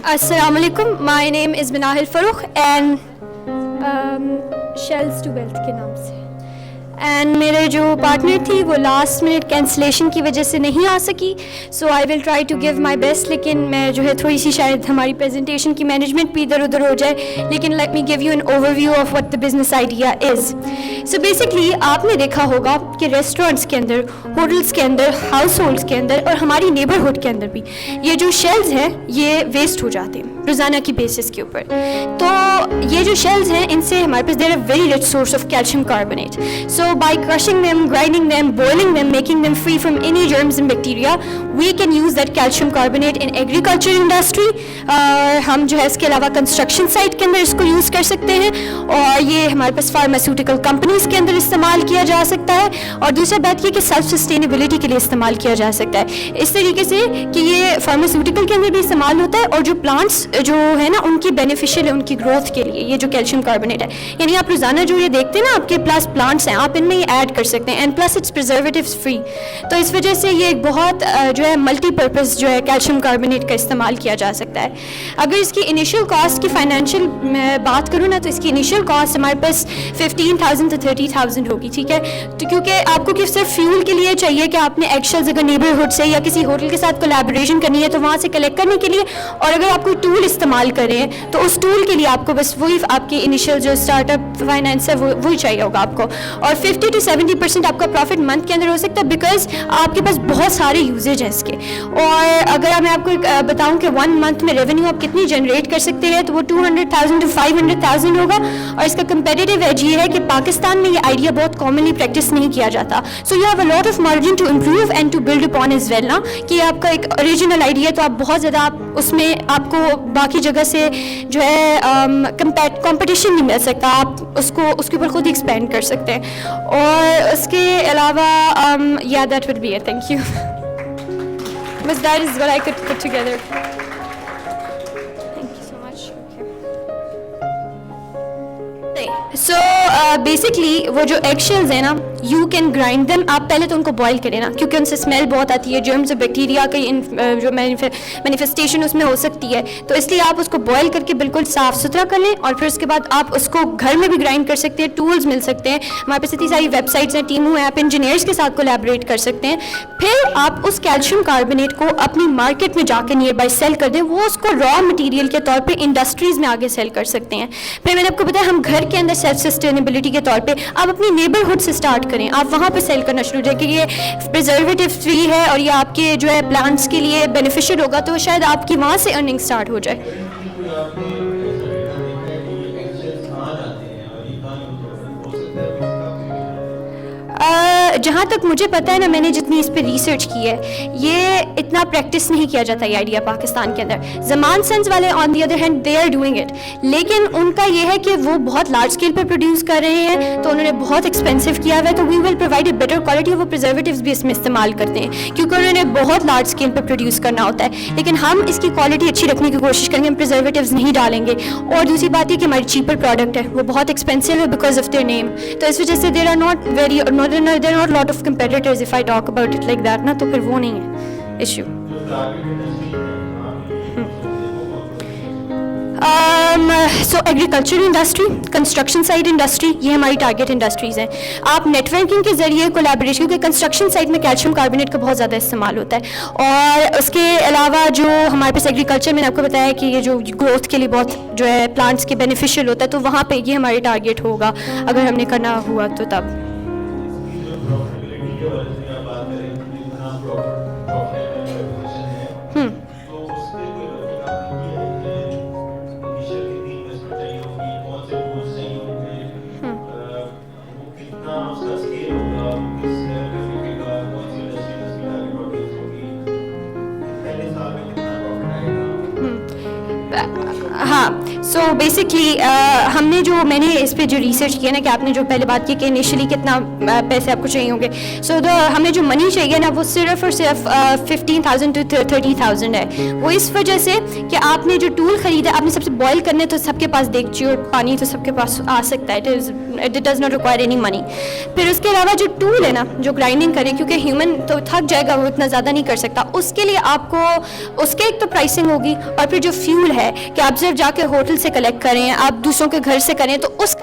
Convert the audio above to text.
Assalamu alaikum. My name is Minahil Farooq and Shells to Wealth के नाम से. And मेरे जो पार्टनर थी वो लास्ट मिनट कैंसिलेशन की वजह से नहीं आ सकी. So I will try to give my best. लेकिन मैं जो है थोड़ी सी शायद हमारी प्रेजेंटेशन की मैनेजमेंट भी इधर उधर हो जाए. लेकिन let me give you an overview of what the business idea is. So basically आपने देखा होगा कि रेस्टोरेंट्स के अंदर, होटल्स के अंदर, हाउस होल्ड्स के अंदर और हमारी नेबरहुड के अंदर भी ये जो शेल्स हैं ये वेस्ट हो जाते हैं रोज़ाना की बेसिस के ऊपर. तो ये जो शेल्स हैं इनसे हमारे पास there are very rich source of calcium carbonate. So by crushing them, grinding them, boiling them, making them free from any germs and bacteria, we can use that calcium carbonate in agriculture industry. हम जो है इसके अलावा construction site के अंदर इसको use कर सकते हैं और ये हमारे पास फार्मास्यूटिकल कंपनीज़ के अंदर इस्तेमाल किया जा सकता है. और दूसरी बात ये कि सेल्फ सस्टेनेबिलिटी के लिए इस्तेमाल किया जा सकता है इस तरीके से कि ये फार्मास्यूटिकल के अंदर भी इस्तेमाल होता है और जो प्लांट्स जो है ना उनकी बेनिफिशियल है उनकी ग्रोथ के लिए ये जो कैल्शियम कार्बोनेट है. यानी आप रोज़ाना जो ये देखते हैं ना आपके पास प्लांट्स हैं आप इनमें ये ऐड कर सकते हैं. And plus it's preservatives free. तो इस वजह से ये एक बहुत जो है मल्टीपर्पज़ जो है कैल्शियम कार्बोनेट का इस्तेमाल किया जा सकता है. अगर इसकी इनिशियल कॉस्ट की फाइनेंशियल बात करूँ ना तो इसकी इनिशियल कॉस्ट हमारे पास 15,000 to 30,000 होगी. ठीक है. तो क्योंकि आपको कि सिर्फ फ्यूल के लिए चाहिए कि आपने एक्शल्स अगर नेबरहुड से या किसी होटल के साथ कोलैबोरेशन करनी है तो वहाँ से कलेक्ट करने के लिए, और अगर आप कोई टूल इस्तेमाल करें तो उस टूल के लिए आपको बस वही आपकी इनिशियल जो स्टार्टअप फाइनेंस है वही चाहिए होगा आपको. और 50 to 70% आपका प्रॉफिट मंथ के अंदर हो सकता है बिकॉज आपके पास बहुत सारे यूजेज हैं इसके. और अगर मैं आपको बताऊं कि 1 मंथ में रेवेन्यू आप कितनी जनरेट कर सकते हैं तो वो 200,000 to 500,000 होगा. और इसका कंपेटिटिव एज ये है कि पाकिस्तान में ये आइडिया बहुत कॉमनली प्रैक्टिस नहीं किया जाता. So you have a lot of margin to improve and to build upon as well ना कि आपका एक ओरिजिनल आइडिया तो आप बहुत ज़्यादा आप उसमें आपको बाकी जगह से जो है कंपटीशन नहीं मिल सकता. आप उसको उसके ऊपर खुद एक्सपेंड कर सकते हैं. और उसके अलावा yeah, that would be it. Thank you. But that is what I could put together. Thank you so much. Okay. So basically वो जो eggshells है ना यू कैन ग्राइंड देम. आप पहले तो उनको बॉयल करें ना क्योंकि उनसे स्मेल बहुत आती है. जर्म्स और बैक्टीरिया की जो मैनिफेस्टेशन उसमें हो सकती है. तो इसलिए आप उसको बॉयल करके बिल्कुल साफ़ सुथरा कर लें और फिर उसके बाद आप उसको घर में भी ग्राइंड कर सकते हैं. टूल्स मिल सकते हैं हमारे पास इतनी सारी वेबसाइट्स हैं, टीमों हैं, आप इंजीनियर्स के साथ कोलैबोरेट कर सकते हैं. फिर आप उस कैल्शियम कार्बोनेट को अपनी मार्केट में जाके नियर बाई सेल कर दें. वो उसको रॉ मटीरियल के तौर पर इंडस्ट्रीज़ में आगे सेल कर सकते हैं. फिर मैंने आपको बताया हम घर के अंदर सेल्फ सस्टेनेबिलिटी के तौर पर आप अपनी नेबरहुड से स्टार्ट करें. आप वहाँ पे सेल करना शुरू करें कि ये प्रिजर्वेटिव फ्री है और ये आपके जो है प्लांट्स के लिए बेनिफिशियल होगा तो शायद आपकी वहाँ से अर्निंग स्टार्ट हो जाए. जहाँ तक मुझे पता है ना मैंने जितनी इस पर रिसर्च की है ये इतना प्रैक्टिस नहीं किया जाता ये आइडिया पाकिस्तान के अंदर. ज़मान सन्स वाले on the other hand they are doing it. लेकिन उनका ये है कि वो बहुत लार्ज स्केल पर प्रोड्यूस कर रहे हैं तो उन्होंने बहुत एक्सपेंसिव किया हुआ है. तो we will provide a better quality. वो प्रिजर्वेटिव्स भी इसमें इस्तेमाल करते हैं क्योंकि उन्होंने बहुत लार्ज स्केल पर प्रोड्यूस करना होता है. लेकिन हम इसकी क्वालिटी अच्छी रखने की कोशिश करेंगे. हम प्रिजर्वेटिव्स नहीं डालेंगे. और दूसरी बात ये कि हमारी चीपर प्रोडक्ट है वो बहुत एक्सपेंसिव है बिकॉज ऑफ देयर नेम. तो इस वजह से there are not very there are not lot of competitors if I talk about it like that ना तो फिर वो नहीं है issue. सो agriculture industry, construction site industry ये हमारी टारगेट इंडस्ट्रीज़ हैं. आप नेटवर्किंग के ज़रिए कोलैबोरेशन क्योंकि कंस्ट्रक्शन साइट में कैल्शियम कार्बोनेट का बहुत ज़्यादा इस्तेमाल होता है. और उसके अलावा जो हमारे पास एग्रीकल्चर में आपको बताया कि ये जो ग्रोथ के लिए बहुत जो है प्लांट्स के बेनिफिशियल होता है तो वहाँ पे ये हमारी टारगेट होगा अगर हमने करना हुआ तो तब. ہاں سو بیسکلی ہم نے جو میں نے اس پہ جو ریسرچ کیا نا کہ آپ نے جو پہلے بات کی کہ انیشلی کتنا پیسے آپ کو چاہیے ہوں گے. سو ہمیں جو منی چاہیے نا وہ صرف اور صرف 15,000 to 30,000 ہے. وہ اس وجہ سے کہ آپ نے جو ٹول خریدا آپ نے سب سے بوائل کرنے تو سب کے پاس دیکھچی اور پانی تو سب کے پاس آ سکتا ہے. It does not require any money. پھر اس کے علاوہ جو ٹول ہے نا جو گرائنڈنگ کرے کیونکہ ہیومن تو تھک جائے گا وہ اتنا زیادہ نہیں کر سکتا. اس کے لیے آپ کو اس کے ایک تو پرائسنگ ہوگی اور پھر جو فیول ہے کہ آپ صرف جا کے ہوٹل سے کلیکٹ کریں آپ دوسروں کے گھر سے کریں تو اس